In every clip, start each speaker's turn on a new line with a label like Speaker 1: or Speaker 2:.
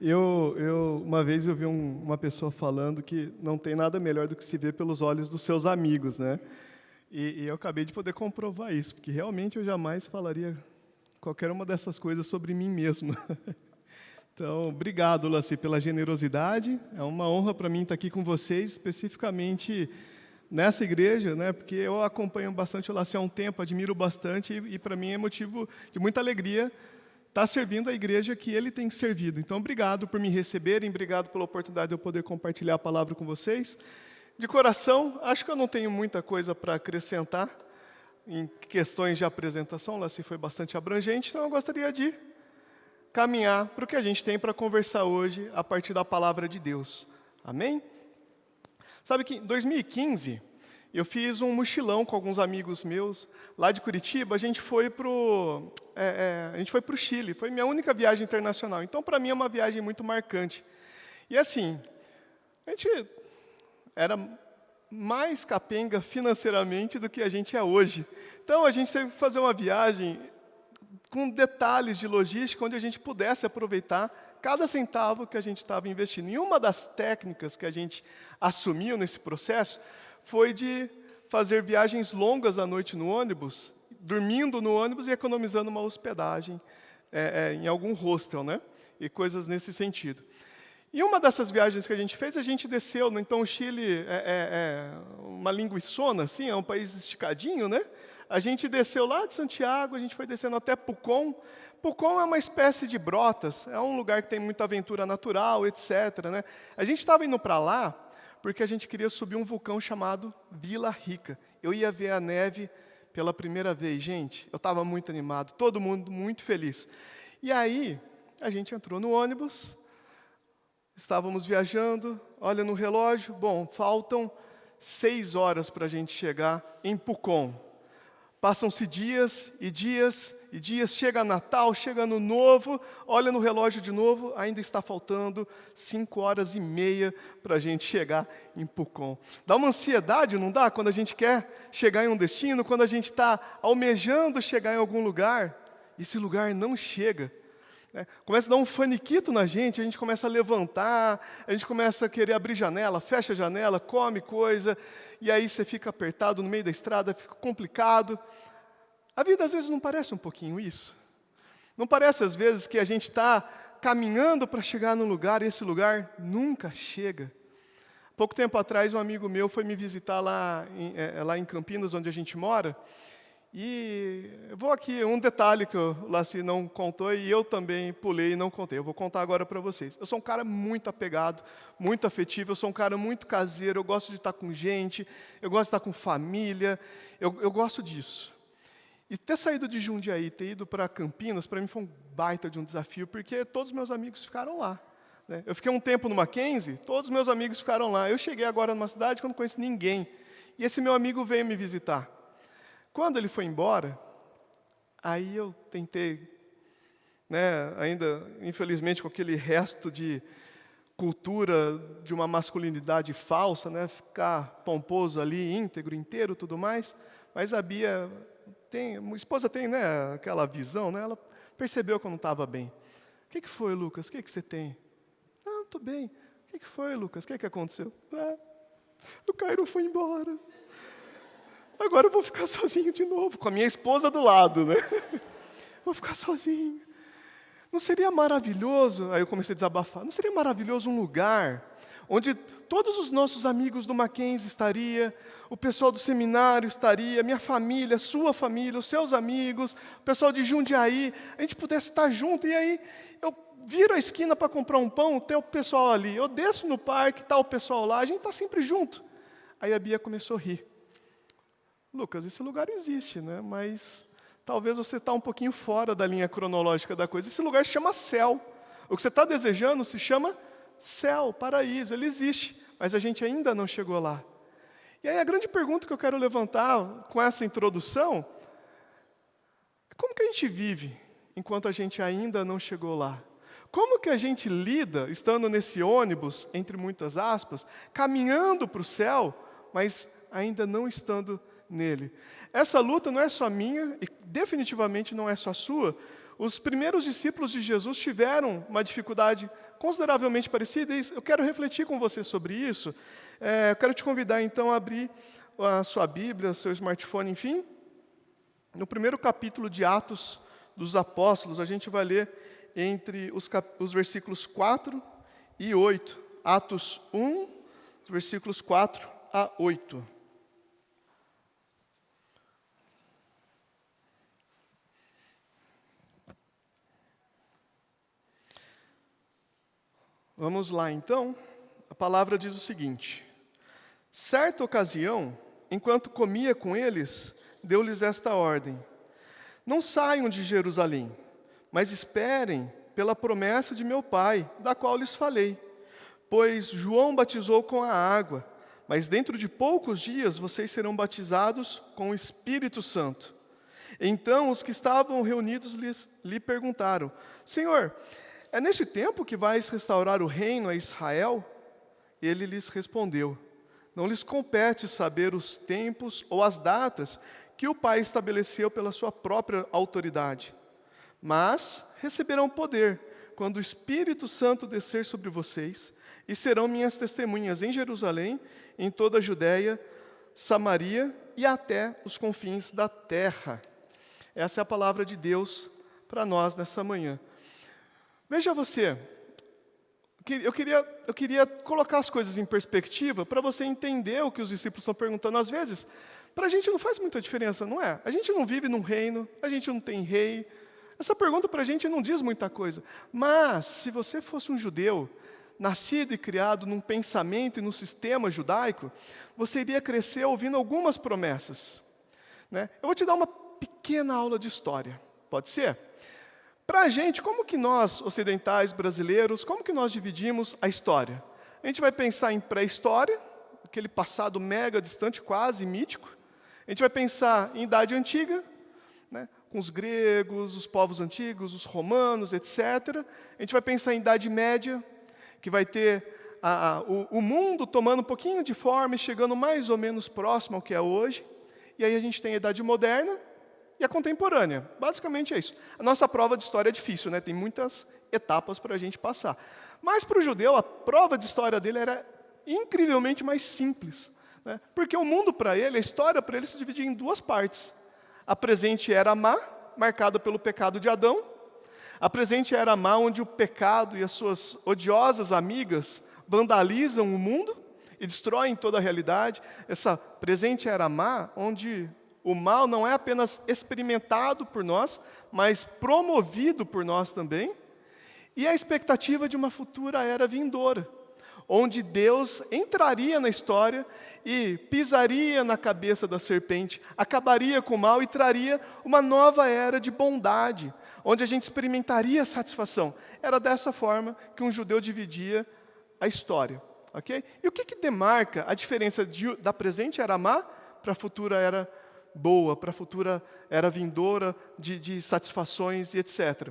Speaker 1: Uma vez eu vi uma pessoa falando que não tem nada melhor do que se ver pelos olhos dos seus amigos, né? E eu acabei de poder comprovar isso, porque realmente eu jamais falaria qualquer uma dessas coisas sobre mim mesmo. Então, obrigado, Laci, pela generosidade. É uma honra para mim estar aqui com vocês, especificamente nessa igreja, né? Porque eu acompanho bastante o Laci há um tempo, admiro bastante e para mim é motivo de muita alegria estar servindo a igreja que ele tem servido. Então, obrigado por me receberem, obrigado pela oportunidade de eu poder compartilhar a palavra com vocês. De coração, acho que eu não tenho muita coisa para acrescentar em questões de apresentação, Laci foi bastante abrangente, então eu gostaria de caminhar para o que a gente tem para conversar hoje a partir da palavra de Deus. Amém? Sabe que em 2015, eu fiz um mochilão com alguns amigos meus, lá de Curitiba, a gente foi para o Chile, foi minha única viagem internacional. Então, para mim, é uma viagem muito marcante. E assim, a gente era mais capenga financeiramente do que a gente é hoje. Então, a gente teve que fazer uma viagem com detalhes de logística, onde a gente pudesse aproveitar cada centavo que a gente estava investindo. E uma das técnicas que a gente assumiu nesse processo foi de fazer viagens longas à noite no ônibus, dormindo no ônibus e economizando uma hospedagem em algum hostel, né? E coisas nesse sentido. E uma dessas viagens que a gente desceu, né? Então o Chile é uma linguiçona, assim, é um país esticadinho, né? A gente desceu lá de Santiago, a gente foi descendo até Pucón. Pucón é uma espécie de Brotas, é um lugar que tem muita aventura natural, etc., né? A gente estava indo para lá porque a gente queria subir um vulcão chamado Vila Rica. Eu ia ver a neve pela primeira vez, gente. Eu estava muito animado, todo mundo muito feliz. E aí, a gente entrou no ônibus, estávamos viajando, olha no relógio, bom, faltam 6 horas para a gente chegar em Pucón. Passam-se dias e dias e dias, chega Natal, chega Ano Novo, olha no relógio de novo, ainda está faltando 5 horas e meia para a gente chegar em Pucón. Dá uma ansiedade, não dá? Quando a gente quer chegar em um destino, quando a gente está almejando chegar em algum lugar, esse lugar não chega. Né? Começa a dar um faniquito na gente, a gente começa a levantar, a gente começa a querer abrir janela, fecha a janela, come coisa, e aí você fica apertado no meio da estrada, fica complicado. A vida às vezes não parece um pouquinho isso? Não parece às vezes que a gente está caminhando para chegar num lugar e esse lugar nunca chega? Pouco tempo atrás um amigo meu foi me visitar lá em Campinas, onde a gente mora, e eu vou aqui, um detalhe que o Laci não contou e eu também pulei e não contei. Eu vou contar agora para vocês. Eu sou um cara muito apegado, muito afetivo, eu sou um cara muito caseiro, eu gosto de estar com gente, eu gosto de estar com família, eu gosto disso. E ter saído de Jundiaí, ter ido para Campinas, para mim foi um baita de um desafio, porque todos os meus amigos ficaram lá. Né? Eu fiquei um tempo no Mackenzie, todos os meus amigos ficaram lá. Eu cheguei agora numa cidade que eu não conheço ninguém. E esse meu amigo veio me visitar. Quando ele foi embora, aí eu tentei, né, ainda, infelizmente, com aquele resto de cultura de uma masculinidade falsa, né, ficar pomposo ali, íntegro, inteiro, tudo mais, mas a Bia minha esposa tem, né, aquela visão, né, ela percebeu que eu não estava bem. O que foi, Lucas? O que você tem? Não, estou bem. O que foi, Lucas? O que aconteceu? O Cairo foi embora. Agora eu vou ficar sozinho de novo, com a minha esposa do lado, né? Vou ficar sozinho. Não seria maravilhoso, aí eu comecei a desabafar, não seria maravilhoso um lugar onde todos os nossos amigos do Mackenzie estariam, o pessoal do seminário estaria, minha família, sua família, os seus amigos, o pessoal de Jundiaí, a gente pudesse estar junto, e aí eu viro a esquina para comprar um pão, tem o pessoal ali, eu desço no parque, está o pessoal lá, a gente está sempre junto. Aí a Bia começou a rir. Lucas, esse lugar existe, né? Mas talvez você está um pouquinho fora da linha cronológica da coisa. Esse lugar se chama céu. O que você está desejando se chama céu, paraíso. Ele existe, mas a gente ainda não chegou lá. E aí a grande pergunta que eu quero levantar com essa introdução é como que a gente vive enquanto a gente ainda não chegou lá? Como que a gente lida, estando nesse ônibus, entre muitas aspas, caminhando para o céu, mas ainda não estando nele? Essa luta não é só minha e definitivamente não é só sua. Os primeiros discípulos de Jesus tiveram uma dificuldade consideravelmente parecida, e eu quero refletir com você sobre isso. Eu quero te convidar, então, a abrir a sua Bíblia, seu smartphone, enfim. No primeiro capítulo de Atos dos Apóstolos, a gente vai ler entre os versículos 4 e 8. Atos 1, versículos 4 a 8. Vamos lá, então. A palavra diz o seguinte: certa ocasião, enquanto comia com eles, deu-lhes esta ordem: não saiam de Jerusalém, mas esperem pela promessa de meu Pai, da qual lhes falei. Pois João batizou com a água, mas dentro de poucos dias vocês serão batizados com o Espírito Santo. Então os que estavam reunidos lhe perguntaram: Senhor, é neste tempo que vais restaurar o reino a Israel? Ele lhes respondeu: não lhes compete saber os tempos ou as datas que o Pai estabeleceu pela sua própria autoridade. Mas receberão poder quando o Espírito Santo descer sobre vocês, e serão minhas testemunhas em Jerusalém, em toda a Judéia, Samaria e até os confins da terra. Essa é a palavra de Deus para nós nessa manhã. Veja você, eu queria colocar as coisas em perspectiva para você entender o que os discípulos estão perguntando. Às vezes, para a gente não faz muita diferença, não é? A gente não vive num reino, a gente não tem rei. Essa pergunta para a gente não diz muita coisa. Mas, se você fosse um judeu, nascido e criado num pensamento e num sistema judaico, você iria crescer ouvindo algumas promessas, né? Eu vou te dar uma pequena aula de história, pode ser? Para a gente, como que nós, ocidentais, brasileiros, como que nós dividimos a história? A gente vai pensar em pré-história, aquele passado mega distante, quase mítico. A gente vai pensar em Idade Antiga, né, com os gregos, os povos antigos, os romanos, etc. A gente vai pensar em Idade Média, que vai ter o mundo tomando um pouquinho de forma e chegando mais ou menos próximo ao que é hoje. E aí a gente tem a Idade Moderna e a contemporânea. Basicamente é isso. A nossa prova de história é difícil, né? Tem muitas etapas para a gente passar. Mas para o judeu, a prova de história dele era incrivelmente mais simples, né? Porque o mundo para ele, a história para ele se dividia em duas partes. A presente era má, marcada pelo pecado de Adão. A presente era má, onde o pecado e as suas odiosas amigas vandalizam o mundo e destroem toda a realidade. Essa presente era má, onde o mal não é apenas experimentado por nós, mas promovido por nós também. E a expectativa de uma futura era vindoura, onde Deus entraria na história e pisaria na cabeça da serpente, acabaria com o mal e traria uma nova era de bondade, onde a gente experimentaria satisfação. Era dessa forma que um judeu dividia a história. Okay? E o que demarca a diferença da presente era má para a futura era boa, para a futura era vindoura de satisfações e etc.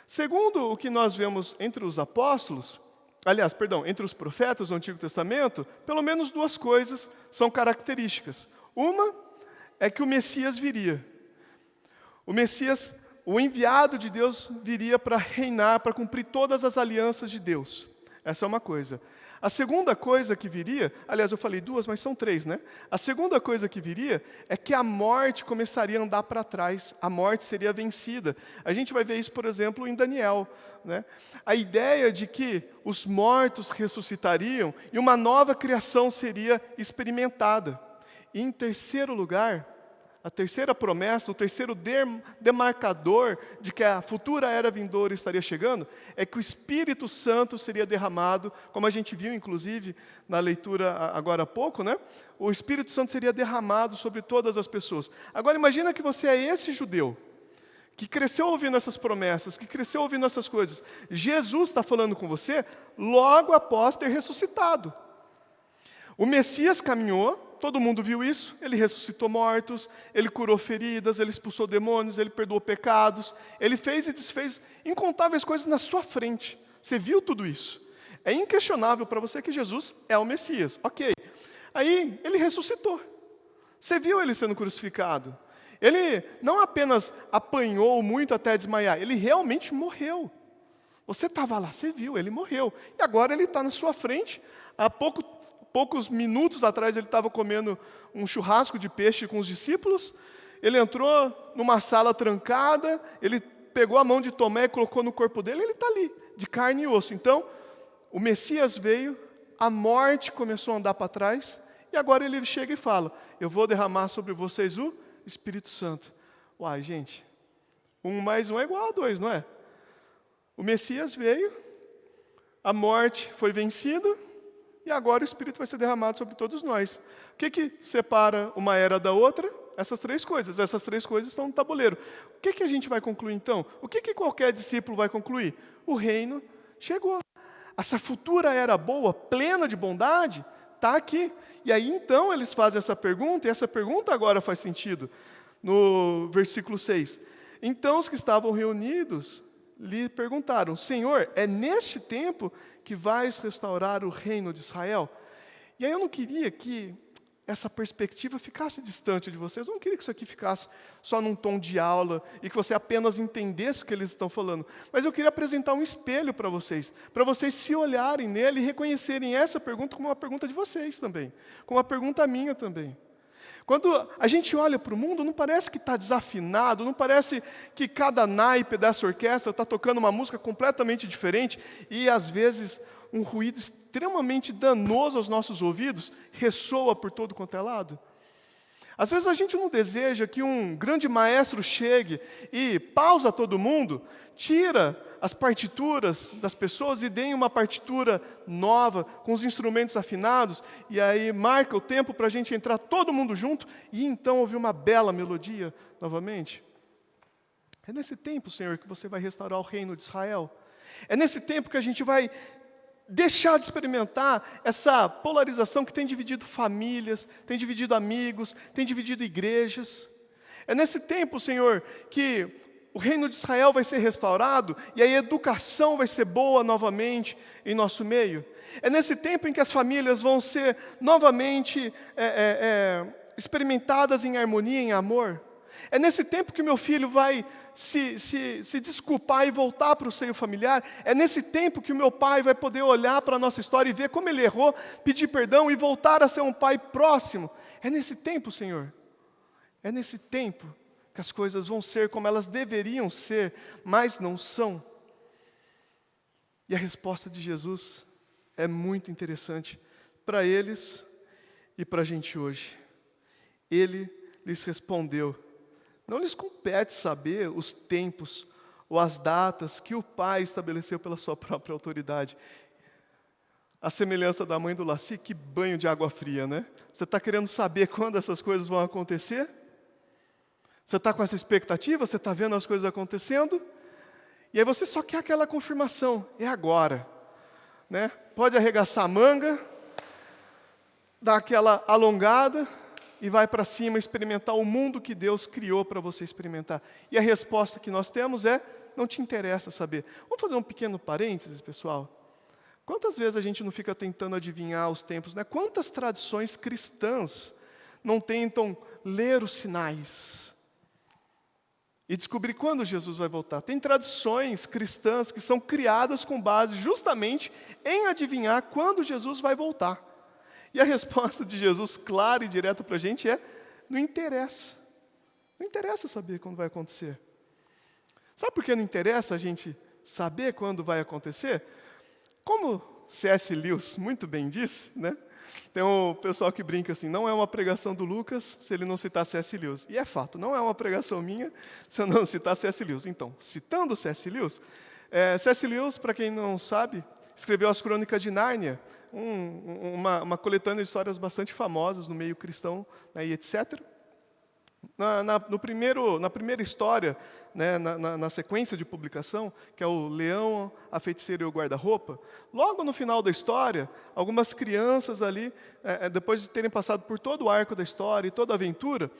Speaker 1: Segundo o que nós vemos entre os apóstolos, entre os profetas do Antigo Testamento, pelo menos duas coisas são características. Uma é que o Messias viria. O Messias, o enviado de Deus, viria para reinar, para cumprir todas as alianças de Deus. Essa é uma coisa. A segunda coisa que viria, aliás, eu falei duas, mas são três, né? A segunda coisa que viria é que a morte começaria a andar para trás, a morte seria vencida. A gente vai ver isso, por exemplo, em Daniel, né? A ideia de que os mortos ressuscitariam e uma nova criação seria experimentada. E em terceiro lugar, a terceira promessa, o terceiro demarcador de que a futura era vindoura estaria chegando, é que o Espírito Santo seria derramado, como a gente viu, inclusive, na leitura agora há pouco, né? O Espírito Santo seria derramado sobre todas as pessoas. Agora, imagina que você é esse judeu, que cresceu ouvindo essas promessas, que cresceu ouvindo essas coisas. Jesus está falando com você logo após ter ressuscitado. O Messias caminhou, todo mundo viu isso, ele ressuscitou mortos, ele curou feridas, ele expulsou demônios, ele perdoou pecados, ele fez e desfez incontáveis coisas na sua frente. Você viu tudo isso. É inquestionável para você que Jesus é o Messias. Ok. Aí, ele ressuscitou. Você viu ele sendo crucificado. Ele não apenas apanhou muito até desmaiar, ele realmente morreu. Você estava lá, você viu, ele morreu. E agora ele está na sua frente. Há poucos minutos atrás ele estava comendo um churrasco de peixe com os discípulos. Ele entrou numa sala trancada, ele pegou a mão de Tomé e colocou no corpo dele, ele está ali, de carne e osso. Então, o Messias veio, a morte começou a andar para trás, e agora ele chega e fala, eu vou derramar sobre vocês o Espírito Santo. Uai, gente, 1 mais 1 é igual a 2, não é? O Messias veio, a morte foi vencida, e agora o Espírito vai ser derramado sobre todos nós. O que separa uma era da outra? Essas 3 coisas. Essas 3 coisas estão no tabuleiro. O que a gente vai concluir então? O que qualquer discípulo vai concluir? O reino chegou. Essa futura era boa, plena de bondade, está aqui. E aí então eles fazem essa pergunta, e essa pergunta agora faz sentido. No versículo 6. Então os que estavam reunidos lhe perguntaram, Senhor, é neste tempo que vais restaurar o reino de Israel? E aí eu não queria que essa perspectiva ficasse distante de vocês. Eu não queria que isso aqui ficasse só num tom de aula e que você apenas entendesse o que eles estão falando. Mas eu queria apresentar um espelho para vocês se olharem nele e reconhecerem essa pergunta como uma pergunta de vocês também, como uma pergunta minha também. Quando a gente olha para o mundo, não parece que está desafinado, não parece que cada naipe dessa orquestra está tocando uma música completamente diferente e, às vezes, um ruído extremamente danoso aos nossos ouvidos ressoa por todo quanto é lado? Às vezes a gente não deseja que um grande maestro chegue e pausa todo mundo, tira as partituras das pessoas e dê uma partitura nova, com os instrumentos afinados, e aí marca o tempo para a gente entrar todo mundo junto e então ouvir uma bela melodia novamente. É nesse tempo, Senhor, que você vai restaurar o reino de Israel. É nesse tempo que a gente vai deixar de experimentar essa polarização que tem dividido famílias, tem dividido amigos, tem dividido igrejas. É nesse tempo, Senhor, que o reino de Israel vai ser restaurado e a educação vai ser boa novamente em nosso meio. É nesse tempo em que as famílias vão ser novamente experimentadas em harmonia, em amor. É nesse tempo que meu filho vai se desculpar e voltar para o seio familiar. É nesse tempo que o meu pai vai poder olhar para a nossa história e ver como ele errou, pedir perdão e voltar a ser um pai próximo. É nesse tempo, Senhor. É nesse tempo que as coisas vão ser como elas deveriam ser, mas não são. E a resposta de Jesus é muito interessante para eles e para a gente hoje. Ele lhes respondeu, não lhes compete saber os tempos ou as datas que o Pai estabeleceu pela sua própria autoridade. A semelhança da mãe do Laci, que banho de água fria, né? Você está querendo saber quando essas coisas vão acontecer? Você está com essa expectativa? Você está vendo as coisas acontecendo? E aí você só quer aquela confirmação, é agora. Né? Pode arregaçar a manga, dar aquela alongada e vai para cima experimentar o mundo que Deus criou para você experimentar. E a resposta que nós temos é, não te interessa saber. Vamos fazer um pequeno parênteses, pessoal? Quantas vezes a gente não fica tentando adivinhar os tempos, né? Quantas tradições cristãs não tentam ler os sinais e descobrir quando Jesus vai voltar? Tem tradições cristãs que são criadas com base justamente em adivinhar quando Jesus vai voltar. E a resposta de Jesus, clara e direta para a gente é, não interessa. Não interessa saber quando vai acontecer. Sabe por que não interessa a gente saber quando vai acontecer? Como C.S. Lewis muito bem disse, né? Tem um pessoal que brinca assim, não é uma pregação do Lucas se ele não citar C.S. Lewis. E é fato, não é uma pregação minha se eu não citar C.S. Lewis. Então, citando C.S. Lewis, C.S. Lewis, para quem não sabe, escreveu as Crônicas de Nárnia, uma coletânea de histórias bastante famosas no meio cristão, né, e etc. Na primeira história, né, na sequência de publicação, que é o Leão, a Feiticeira e o Guarda-Roupa, logo no final da história, algumas crianças ali, depois de terem passado por todo o arco da história e toda a aventura,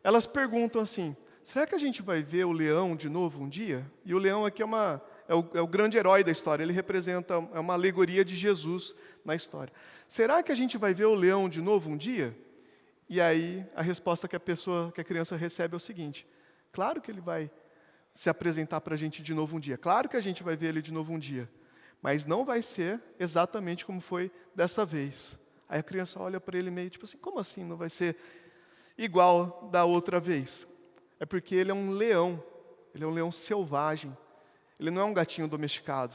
Speaker 1: elas perguntam assim, será que a gente vai ver o leão de novo um dia? E o leão aqui é o grande herói da história, ele representa, é uma alegoria de Jesus na história. Será que a gente vai ver o leão de novo um dia? E aí, a resposta que a criança recebe é o seguinte, claro que ele vai se apresentar para a gente de novo um dia. Claro que a gente vai ver ele de novo um dia, mas não vai ser exatamente como foi dessa vez. Aí a criança olha para ele meio tipo assim, como assim não vai ser igual da outra vez? É porque ele é um leão selvagem, ele não é um gatinho domesticado.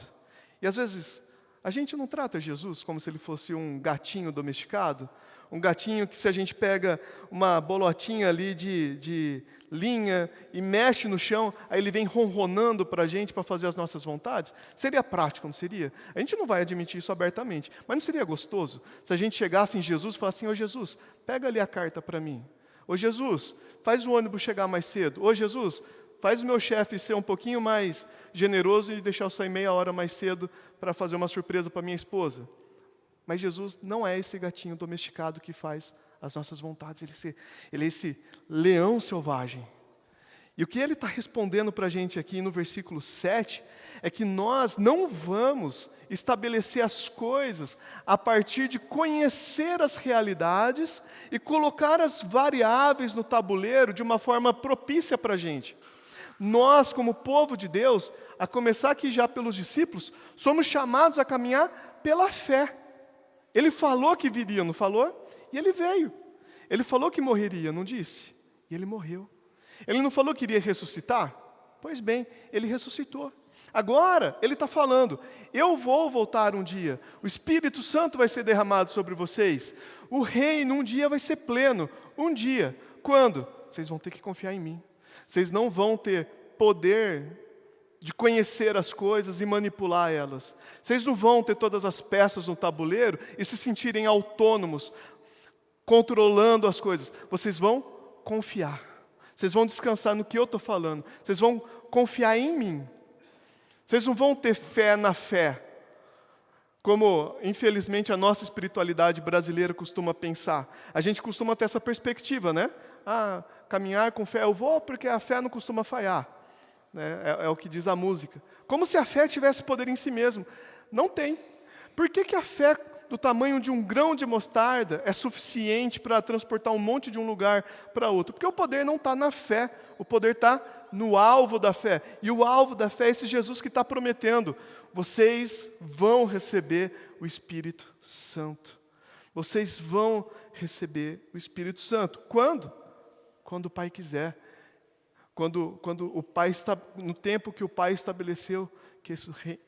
Speaker 1: E às vezes, a gente não trata Jesus como se ele fosse um gatinho domesticado, um gatinho que se a gente pega uma bolotinha ali de linha e mexe no chão, aí ele vem ronronando para a gente para fazer as nossas vontades. Seria prático, não seria? A gente não vai admitir isso abertamente, mas não seria gostoso se a gente chegasse em Jesus e falasse assim, ô Jesus, pega ali a carta para mim. Ô Jesus, faz o ônibus chegar mais cedo. Ô Jesus, faz o meu chefe ser um pouquinho mais generoso e deixar eu sair meia hora mais cedo para fazer uma surpresa para minha esposa. Mas Jesus não é esse gatinho domesticado que faz as nossas vontades. Ele é esse leão selvagem. E o que ele está respondendo para a gente aqui no versículo 7 é que nós não vamos estabelecer as coisas a partir de conhecer as realidades e colocar as variáveis no tabuleiro de uma forma propícia para a gente. Nós, como povo de Deus, a começar aqui já pelos discípulos, somos chamados a caminhar pela fé. Ele falou que viria, não falou? E ele veio. Ele falou que morreria, não disse? E ele morreu. Ele não falou que iria ressuscitar? Pois bem, ele ressuscitou. Agora, ele está falando, eu vou voltar um dia, o Espírito Santo vai ser derramado sobre vocês, o reino um dia vai ser pleno, um dia. Quando? Vocês vão ter que confiar em mim. Vocês não vão ter poder de conhecer as coisas e manipular elas. Vocês não vão ter todas as peças no tabuleiro e se sentirem autônomos, controlando as coisas. Vocês vão confiar. Vocês vão descansar no que eu estou falando. Vocês vão confiar em mim. Vocês não vão ter fé na fé, como, infelizmente, a nossa espiritualidade brasileira costuma pensar. A gente costuma ter essa perspectiva, né? Caminhar com fé, eu vou porque a fé não costuma falhar. É o que diz a música. Como se a fé tivesse poder em si mesmo. Não tem. Por que a fé do tamanho de um grão de mostarda é suficiente para transportar um monte de um lugar para outro? Porque o poder não está na fé, o poder está no alvo da fé. E o alvo da fé é esse Jesus que está prometendo. Vocês vão receber o Espírito Santo. Vocês vão receber o Espírito Santo. Quando? Quando o Pai quiser. Quando o Pai está, no tempo que o Pai estabeleceu que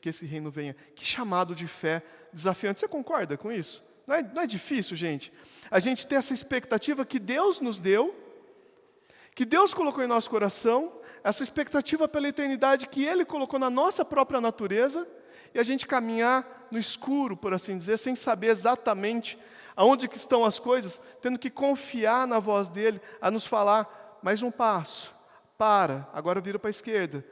Speaker 1: esse reino venha. Que chamado de fé desafiante. Você concorda com isso? Não é difícil, gente? A gente ter essa expectativa que Deus nos deu, que Deus colocou em nosso coração, essa expectativa pela eternidade que Ele colocou na nossa própria natureza, e a gente caminhar no escuro, por assim dizer, sem saber exatamente aonde que estão as coisas, tendo que confiar na voz dEle, a nos falar, mais um passo, agora vira para a esquerda,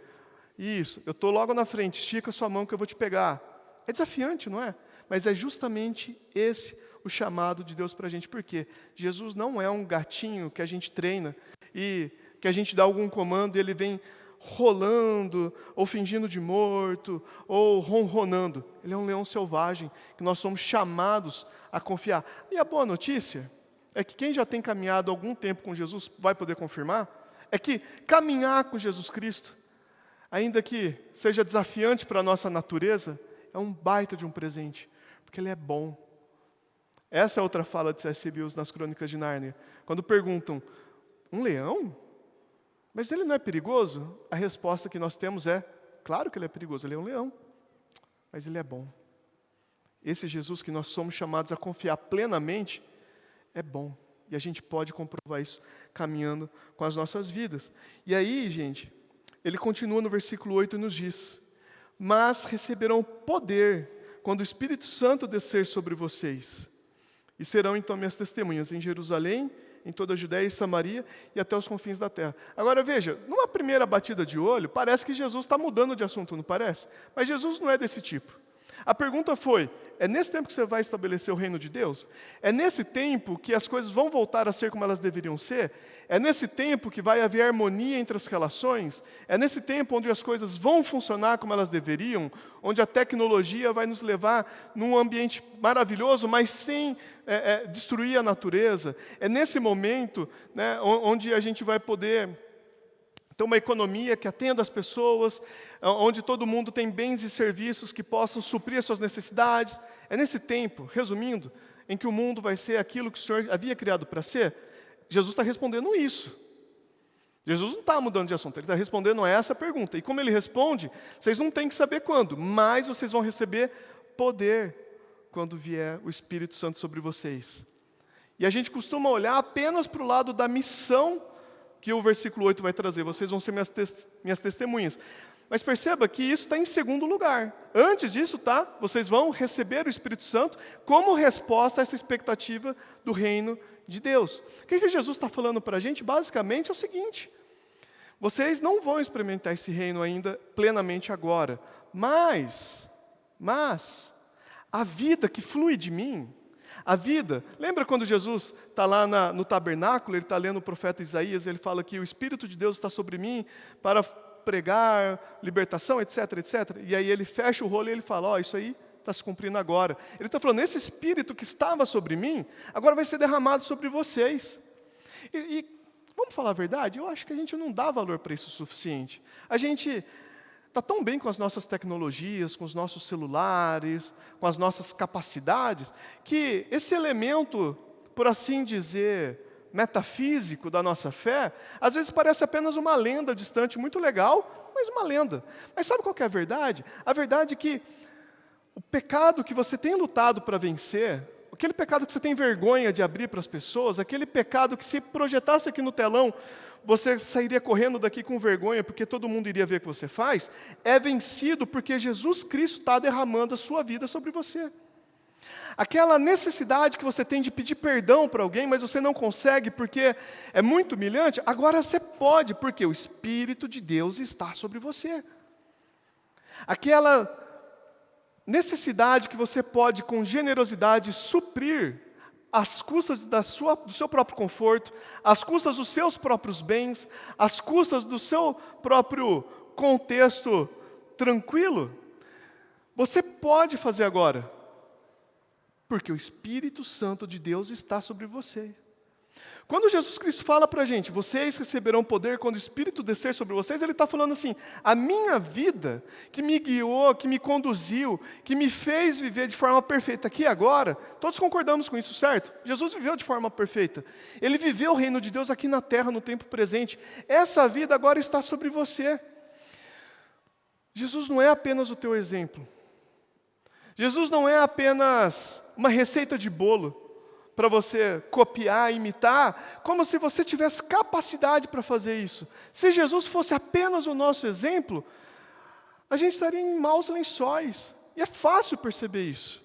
Speaker 1: isso, eu estou logo na frente, estica a sua mão que eu vou te pegar. É desafiante, não é? Mas é justamente esse o chamado de Deus para a gente. Por quê? Jesus não é um gatinho que a gente treina e que a gente dá algum comando e ele vem rolando, ou fingindo de morto, ou ronronando. Ele é um leão selvagem, que nós somos chamados a confiar. E a boa notícia é que quem já tem caminhado algum tempo com Jesus vai poder confirmar, é que caminhar com Jesus Cristo, ainda que seja desafiante para a nossa natureza, é um baita de um presente, porque ele é bom. Essa é outra fala de C.S. Lewis nas Crônicas de Nárnia. Quando perguntam, um leão? Mas ele não é perigoso? A resposta que nós temos é, claro que ele é perigoso, ele é um leão, mas ele é bom. Esse Jesus que nós somos chamados a confiar plenamente, é bom. E a gente pode comprovar isso caminhando com as nossas vidas. E aí, gente, ele continua no versículo 8 e nos diz, mas receberão poder quando o Espírito Santo descer sobre vocês. E serão então minhas testemunhas em Jerusalém, em toda a Judéia e Samaria e até os confins da terra. Agora veja, numa primeira batida de olho, parece que Jesus está mudando de assunto, não parece? Mas Jesus não é desse tipo. A pergunta foi, é nesse tempo que você vai estabelecer o reino de Deus? É nesse tempo que as coisas vão voltar a ser como elas deveriam ser? É nesse tempo que vai haver harmonia entre as relações? É nesse tempo onde as coisas vão funcionar como elas deveriam? Onde a tecnologia vai nos levar num ambiente maravilhoso, mas sem destruir a natureza? É nesse momento, né, onde a gente vai poder ter uma economia que atenda as pessoas, onde todo mundo tem bens e serviços que possam suprir as suas necessidades. É nesse tempo, resumindo, em que o mundo vai ser aquilo que o Senhor havia criado para ser. Jesus está respondendo isso. Jesus não está mudando de assunto, ele está respondendo a essa pergunta. E como ele responde, vocês não têm que saber quando, mas vocês vão receber poder quando vier o Espírito Santo sobre vocês. E a gente costuma olhar apenas para o lado da missão que o versículo 8 vai trazer. Vocês vão ser minhas testemunhas. Mas perceba que isso está em segundo lugar. Antes disso, tá? Vocês vão receber o Espírito Santo como resposta a essa expectativa do reino de Deus. O que Jesus está falando para a gente? Basicamente é o seguinte: vocês não vão experimentar esse reino ainda plenamente agora, mas a vida que flui de mim, a vida, lembra quando Jesus está lá no tabernáculo, ele está lendo o profeta Isaías, ele fala que o Espírito de Deus está sobre mim para pregar libertação, etc, etc. E aí ele fecha o rolo e ele fala, isso aí está se cumprindo agora. Ele está falando, esse Espírito que estava sobre mim, agora vai ser derramado sobre vocês. E vamos falar a verdade? Eu acho que a gente não dá valor para isso o suficiente. A gente está tão bem com as nossas tecnologias, com os nossos celulares, com as nossas capacidades, que esse elemento, por assim dizer, metafísico da nossa fé, às vezes parece apenas uma lenda distante, muito legal, mas uma lenda. Mas sabe qual que é a verdade? A verdade é que o pecado que você tem lutado para vencer, aquele pecado que você tem vergonha de abrir para as pessoas, aquele pecado que se projetasse aqui no telão, você sairia correndo daqui com vergonha, porque todo mundo iria ver o que você faz, é vencido porque Jesus Cristo está derramando a sua vida sobre você. Aquela necessidade que você tem de pedir perdão para alguém, mas você não consegue porque é muito humilhante, agora você pode, porque o Espírito de Deus está sobre você. Aquela necessidade que você pode, com generosidade, suprir às custas do seu próprio conforto, às custas dos seus próprios bens, às custas do seu próprio contexto tranquilo, você pode fazer agora, porque o Espírito Santo de Deus está sobre você. Quando Jesus Cristo fala para a gente, vocês receberão poder quando o Espírito descer sobre vocês, Ele está falando assim, a minha vida, que me guiou, que me conduziu, que me fez viver de forma perfeita aqui e agora, todos concordamos com isso, certo? Jesus viveu de forma perfeita. Ele viveu o reino de Deus aqui na terra, no tempo presente. Essa vida agora está sobre você. Jesus não é apenas o teu exemplo. Jesus não é apenas uma receita de bolo para você copiar, imitar, como se você tivesse capacidade para fazer isso. Se Jesus fosse apenas o nosso exemplo, a gente estaria em maus lençóis. E é fácil perceber isso.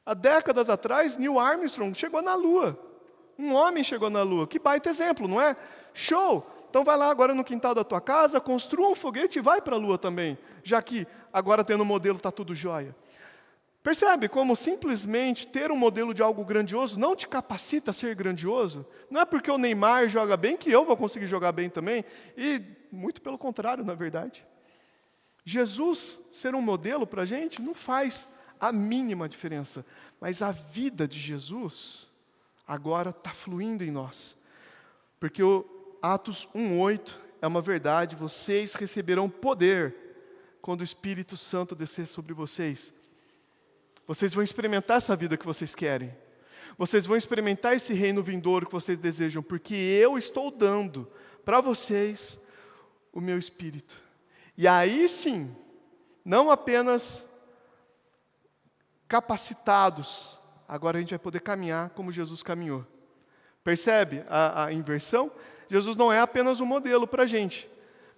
Speaker 1: Há décadas atrás, Neil Armstrong chegou na Lua. Um homem chegou na Lua. Que baita exemplo, não é? Show! Então vai lá agora no quintal da tua casa, construa um foguete e vai para a Lua também, já que agora tendo um modelo está tudo jóia. Percebe como simplesmente ter um modelo de algo grandioso não te capacita a ser grandioso? Não é porque o Neymar joga bem que eu vou conseguir jogar bem também. E muito pelo contrário, na verdade. Jesus ser um modelo para a gente não faz a mínima diferença. Mas a vida de Jesus agora está fluindo em nós. Porque o Atos 1:8 é uma verdade. Vocês receberão poder quando o Espírito Santo descer sobre vocês. Vocês vão experimentar essa vida que vocês querem. Vocês vão experimentar esse reino vindouro que vocês desejam, porque eu estou dando para vocês o meu Espírito. E aí sim, não apenas capacitados, agora a gente vai poder caminhar como Jesus caminhou. Percebe a inversão? Jesus não é apenas um modelo para a gente,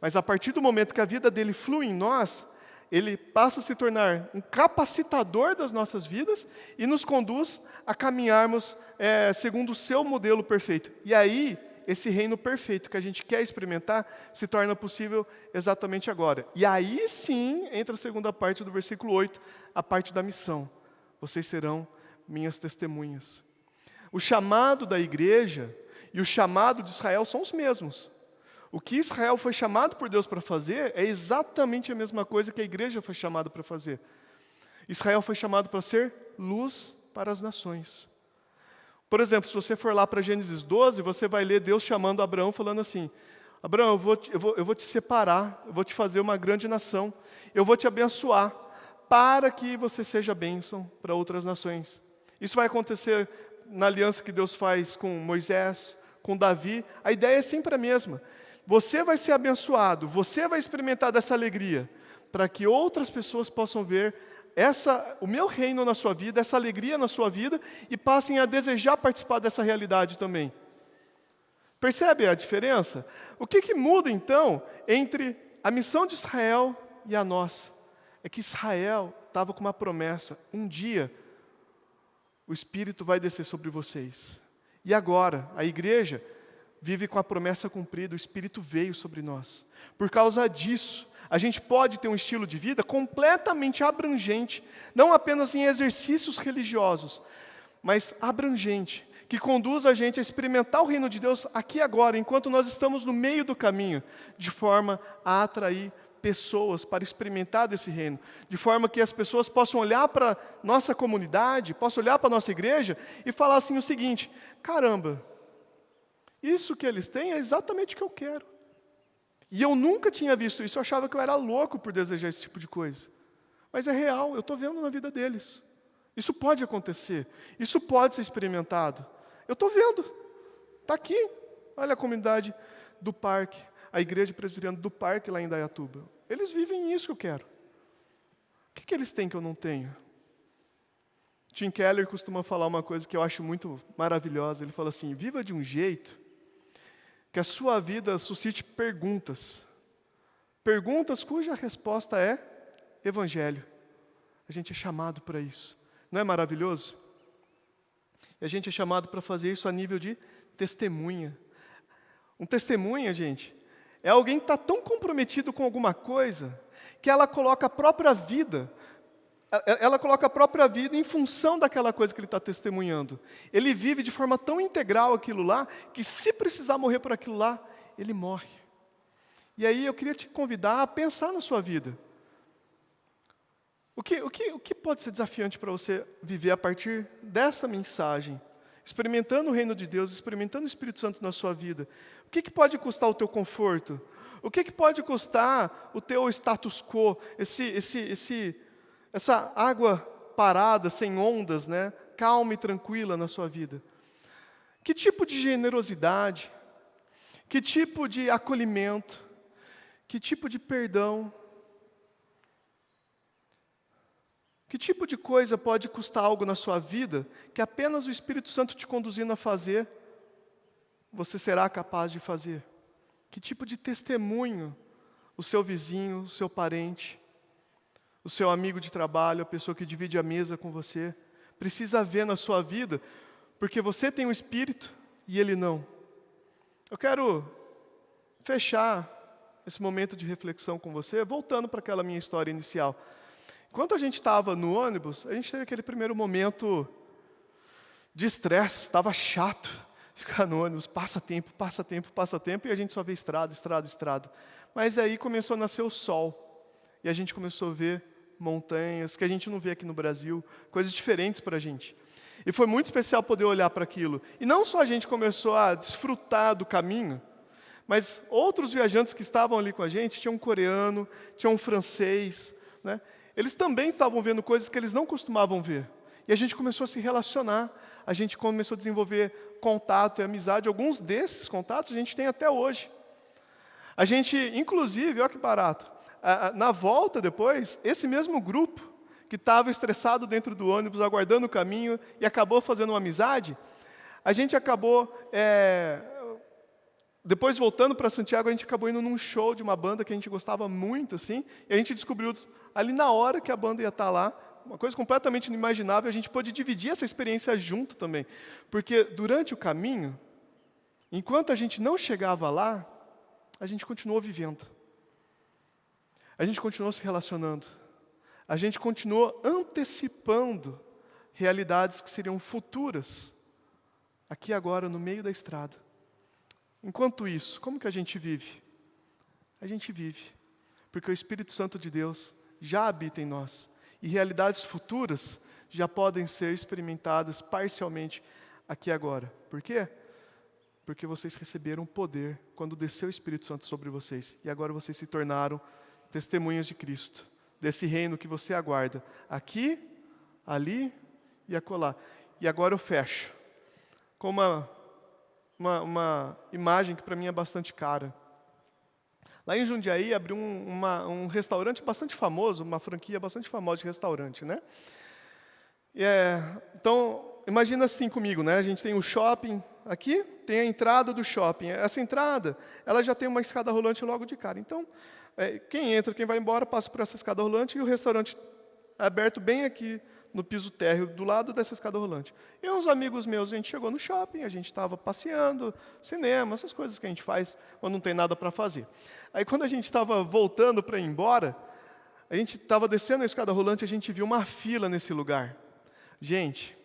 Speaker 1: mas a partir do momento que a vida dele flui em nós, Ele passa a se tornar um capacitador das nossas vidas e nos conduz a caminharmos segundo o seu modelo perfeito. E aí, esse reino perfeito que a gente quer experimentar se torna possível exatamente agora. E aí sim, entra a segunda parte do versículo 8, a parte da missão. Vocês serão minhas testemunhas. O chamado da igreja e o chamado de Israel são os mesmos. O que Israel foi chamado por Deus para fazer é exatamente a mesma coisa que a igreja foi chamada para fazer. Israel foi chamado para ser luz para as nações. Por exemplo, se você for lá para Gênesis 12, você vai ler Deus chamando Abraão, falando assim, Abraão, eu vou te separar, eu vou te fazer uma grande nação, eu vou te abençoar, para que você seja bênção para outras nações. Isso vai acontecer na aliança que Deus faz com Moisés, com Davi. A ideia é sempre a mesma. Você vai ser abençoado, você vai experimentar dessa alegria, para que outras pessoas possam ver o meu reino na sua vida, essa alegria na sua vida, e passem a desejar participar dessa realidade também. Percebe a diferença? O que muda então entre a missão de Israel e a nossa? É que Israel estava com uma promessa: um dia o Espírito vai descer sobre vocês. E agora, a igreja vive com a promessa cumprida, o Espírito veio sobre nós. Por causa disso, a gente pode ter um estilo de vida completamente abrangente, não apenas em exercícios religiosos, mas abrangente, que conduz a gente a experimentar o reino de Deus aqui e agora, enquanto nós estamos no meio do caminho, de forma a atrair pessoas para experimentar desse reino, de forma que as pessoas possam olhar para nossa comunidade, possam olhar para a nossa igreja e falar assim o seguinte: caramba, isso que eles têm é exatamente o que eu quero. E eu nunca tinha visto isso, eu achava que eu era louco por desejar esse tipo de coisa. Mas é real, eu estou vendo na vida deles. Isso pode acontecer, isso pode ser experimentado. Eu estou vendo, está aqui. Olha a comunidade do Parque, a igreja presbiteriana do Parque lá em Indaiatuba. Eles vivem isso que eu quero. O que eles têm que eu não tenho? Tim Keller costuma falar uma coisa que eu acho muito maravilhosa. Ele fala assim: viva de um jeito que a sua vida suscite perguntas. Perguntas cuja resposta é Evangelho. A gente é chamado para isso. Não é maravilhoso? E a gente é chamado para fazer isso a nível de testemunha. Um testemunha, gente, é alguém que está tão comprometido com alguma coisa que ela coloca a própria vida em função daquela coisa que ele está testemunhando. Ele vive de forma tão integral aquilo lá, que se precisar morrer por aquilo lá, ele morre. E aí eu queria te convidar a pensar na sua vida. O que pode ser desafiante para você viver a partir dessa mensagem? Experimentando o reino de Deus, experimentando o Espírito Santo na sua vida. O que pode custar o teu conforto? O que pode custar o teu status quo? Essa água parada, sem ondas, né? Calma e tranquila na sua vida. Que tipo de generosidade? Que tipo de acolhimento? Que tipo de perdão? Que tipo de coisa pode custar algo na sua vida que apenas o Espírito Santo te conduzindo a fazer, você será capaz de fazer? Que tipo de testemunho o seu vizinho, o seu parente, o seu amigo de trabalho, a pessoa que divide a mesa com você, precisa ver na sua vida, porque você tem o Espírito e ele não? Eu quero fechar esse momento de reflexão com você, voltando para aquela minha história inicial. Enquanto a gente estava no ônibus, a gente teve aquele primeiro momento de estresse, estava chato ficar no ônibus, passa tempo, e a gente só vê estrada. Mas aí começou a nascer o sol, e a gente começou a ver montanhas, que a gente não vê aqui no Brasil, coisas diferentes para a gente. E foi muito especial poder olhar para aquilo. E não só a gente começou a desfrutar do caminho, mas outros viajantes que estavam ali com a gente, tinha um coreano, tinha um francês, né? Eles também estavam vendo coisas que eles não costumavam ver. E a gente começou a se relacionar, a gente começou a desenvolver contato e amizade. Alguns desses contatos a gente tem até hoje. A gente, inclusive, olha que barato, na volta depois, esse mesmo grupo que estava estressado dentro do ônibus, aguardando o caminho e acabou fazendo uma amizade, a gente acabou, depois voltando para Santiago, a gente acabou indo num show de uma banda que a gente gostava muito, assim, e a gente descobriu ali na hora que a banda ia estar lá, uma coisa completamente inimaginável, a gente pôde dividir essa experiência junto também. Porque durante o caminho, enquanto a gente não chegava lá, a gente continuou vivendo. A gente continuou se relacionando. A gente continuou antecipando realidades que seriam futuras, aqui agora, no meio da estrada. Enquanto isso, como que a gente vive? A gente vive, porque o Espírito Santo de Deus já habita em nós. E realidades futuras já podem ser experimentadas parcialmente aqui agora. Por quê? porque vocês receberam poder quando desceu o Espírito Santo sobre vocês. E agora vocês se tornaram testemunhas de Cristo, desse reino que você aguarda, aqui, ali e acolá. E agora eu fecho com uma imagem que para mim é bastante cara. Lá em Jundiaí abriu um restaurante bastante famoso, uma franquia bastante famosa de restaurante, né? Então, imagina assim comigo, né? A gente tem o shopping aqui, tem a entrada do shopping. Essa entrada, ela já tem uma escada rolante logo de cara. Então, quem entra, quem vai embora, passa por essa escada rolante e o restaurante é aberto bem aqui no piso térreo, do lado dessa escada rolante. E uns amigos meus, a gente chegou no shopping, a gente estava passeando, cinema, essas coisas que a gente faz quando não tem nada para fazer. Aí, quando a gente estava voltando para ir embora, a gente estava descendo a escada rolante, a gente viu uma fila nesse lugar. Gente,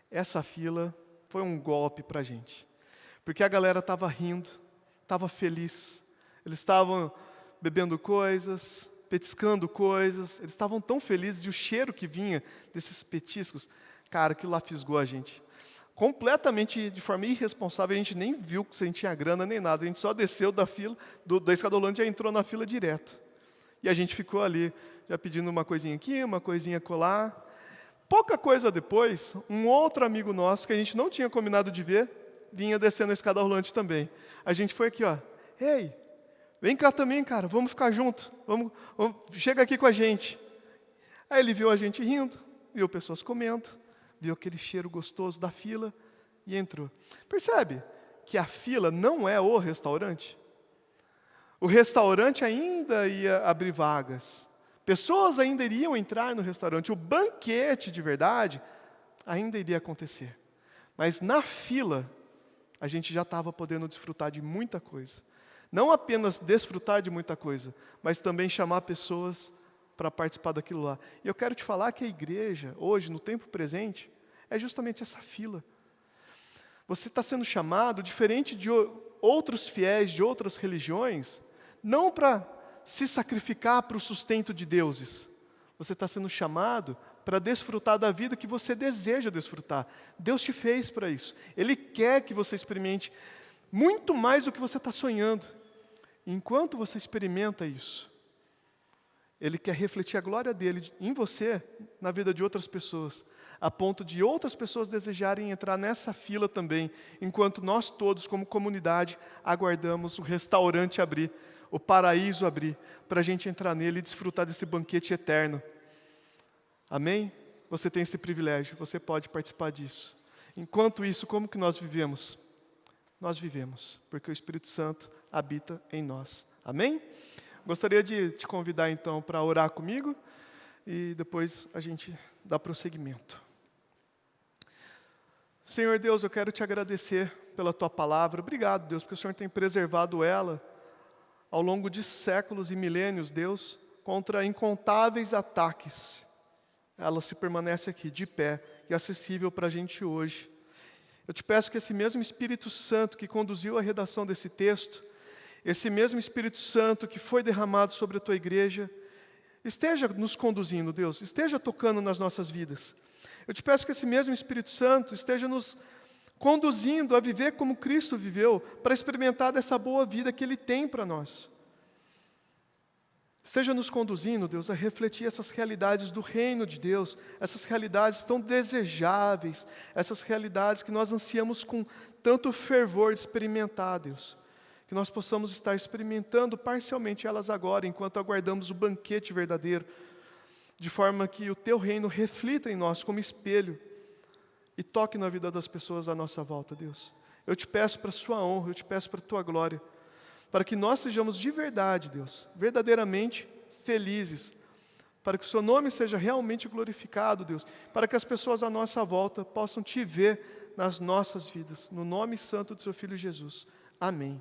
Speaker 1: essa fila foi um golpe para a gente, porque a galera estava rindo, estava feliz, eles estavam bebendo coisas, petiscando coisas, eles estavam tão felizes, e o cheiro que vinha desses petiscos, cara, aquilo lá fisgou a gente. Completamente, de forma irresponsável, a gente nem viu se a gente tinha grana nem nada, a gente só desceu da fila, da escada rolante, já entrou na fila direto. E a gente ficou ali, já pedindo uma coisinha aqui, uma coisinha acolá. Pouca coisa depois, um outro amigo nosso, que a gente não tinha combinado de ver, vinha descendo a escada rolante também. A gente foi aqui, ó, ei, vem cá também, cara, vamos ficar junto, vamos, chega aqui com a gente. Aí ele viu a gente rindo, viu pessoas comendo, viu aquele cheiro gostoso da fila e entrou. Percebe que a fila não é o restaurante? O restaurante ainda ia abrir vagas. Pessoas ainda iriam entrar no restaurante. O banquete de verdade ainda iria acontecer. Mas na fila, a gente já estava podendo desfrutar de muita coisa. Não apenas desfrutar de muita coisa, mas também chamar pessoas para participar daquilo lá. E eu quero te falar que a igreja, hoje, no tempo presente, é justamente essa fila. Você está sendo chamado, diferente de outros fiéis de outras religiões, não para se sacrificar para o sustento de deuses. Você está sendo chamado para desfrutar da vida que você deseja desfrutar. Deus te fez para isso. Ele quer que você experimente muito mais do que você está sonhando. Enquanto você experimenta isso, Ele quer refletir a glória dele em você, na vida de outras pessoas, a ponto de outras pessoas desejarem entrar nessa fila também, enquanto nós todos, como comunidade, aguardamos o restaurante abrir, o paraíso abrir, para a gente entrar nele e desfrutar desse banquete eterno. Amém? Você tem esse privilégio, você pode participar disso. Enquanto isso, como que nós vivemos? Nós vivemos, porque o Espírito Santo habita em nós. Amém? Gostaria de te convidar então para orar comigo e depois a gente dá prosseguimento. Senhor Deus, eu quero te agradecer pela tua palavra. Obrigado, Deus, porque o Senhor tem preservado ela ao longo de séculos e milênios, Deus, contra incontáveis ataques. Ela se permanece aqui, de pé e acessível para a gente hoje. Eu te peço que esse mesmo Espírito Santo que conduziu a redação desse texto, esse mesmo Espírito Santo que foi derramado sobre a tua igreja, esteja nos conduzindo, Deus, esteja tocando nas nossas vidas. Eu te peço que esse mesmo Espírito Santo esteja nos conduzindo a viver como Cristo viveu, para experimentar dessa boa vida que Ele tem para nós. Esteja nos conduzindo, Deus, a refletir essas realidades do reino de Deus, essas realidades tão desejáveis, essas realidades que nós ansiamos com tanto fervor de experimentar, Deus. Que nós possamos estar experimentando parcialmente elas agora, enquanto aguardamos o banquete verdadeiro, de forma que o Teu reino reflita em nós como espelho e toque na vida das pessoas à nossa volta, Deus. Eu te peço para a Sua honra, eu te peço para a Tua glória, para que nós sejamos de verdade, Deus, verdadeiramente felizes, para que o Seu nome seja realmente glorificado, Deus, para que as pessoas à nossa volta possam Te ver nas nossas vidas, no nome santo do Seu Filho Jesus. Amém.